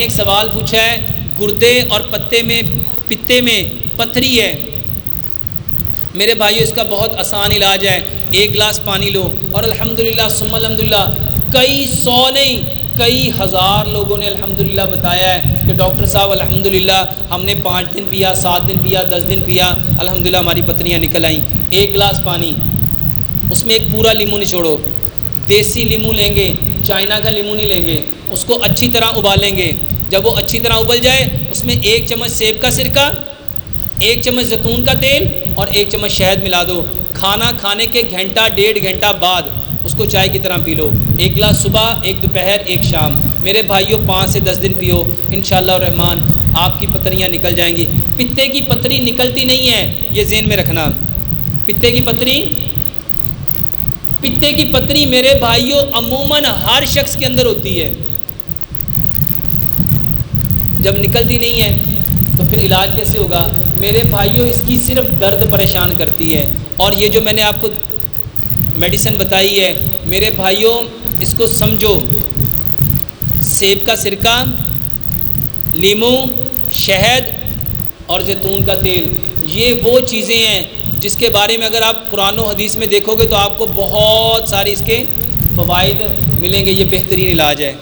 نے ایک سوال پوچھا ہے، گردے اور پتے میں پتھری ہے، میرے بھائیو اس کا بہت آسان علاج ہے، 1 گلاس پانی لو اور الحمدللہ ثم الحمدللہ کئی سو نہیں کئی ہزار لوگوں نے الحمدللہ بتایا ہے کہ ڈاکٹر صاحب الحمدللہ ہم نے 5 دن پیا، 7 دن پیا، 10 دن پیا، الحمدللہ ہماری پتریاں نکل آئیں۔ 1 گلاس پانی، اس میں ایک پورا لیمو نچوڑو، دیسی لیمو لیں گے، چائنا کا لیمو نہیں لیں گے، اس کو اچھی طرح ابالیں گے، جب وہ اچھی طرح ابل جائے اس میں 1 چمچ سیب کا سرکہ، 1 چمچ زیتون کا تیل اور 1 چمچ شہد ملا دو، کھانا کھانے کے گھنٹہ 1.5 گھنٹہ بعد اس کو چائے کی طرح پی لو، 1 گلاس صبح، 1 دوپہر، 1 شام۔ میرے بھائیوں 5 سے 10 دن پیو، انشاءاللہ الرحمن آپ کی پتریاں نکل جائیں گی۔ پتے کی پتری نکلتی نہیں ہے، یہ ذہن میں رکھنا، پتے کی پتری میرے بھائیوں عموماً ہر شخص کے اندر ہوتی ہے، جب نکلتی نہیں ہے تو پھر علاج کیسے ہوگا؟ میرے بھائیوں اس کی صرف درد پریشان کرتی ہے، اور یہ جو میں نے آپ کو میڈیسن بتائی ہے میرے بھائیوں اس کو سمجھو، سیب کا سرکہ، لیمو، شہد اور زیتون کا تیل، یہ وہ چیزیں ہیں جس کے بارے میں اگر آپ قرآن و حدیث میں دیکھو گے تو آپ کو بہت ساری اس کے فوائد ملیں گے، یہ بہترین علاج ہے۔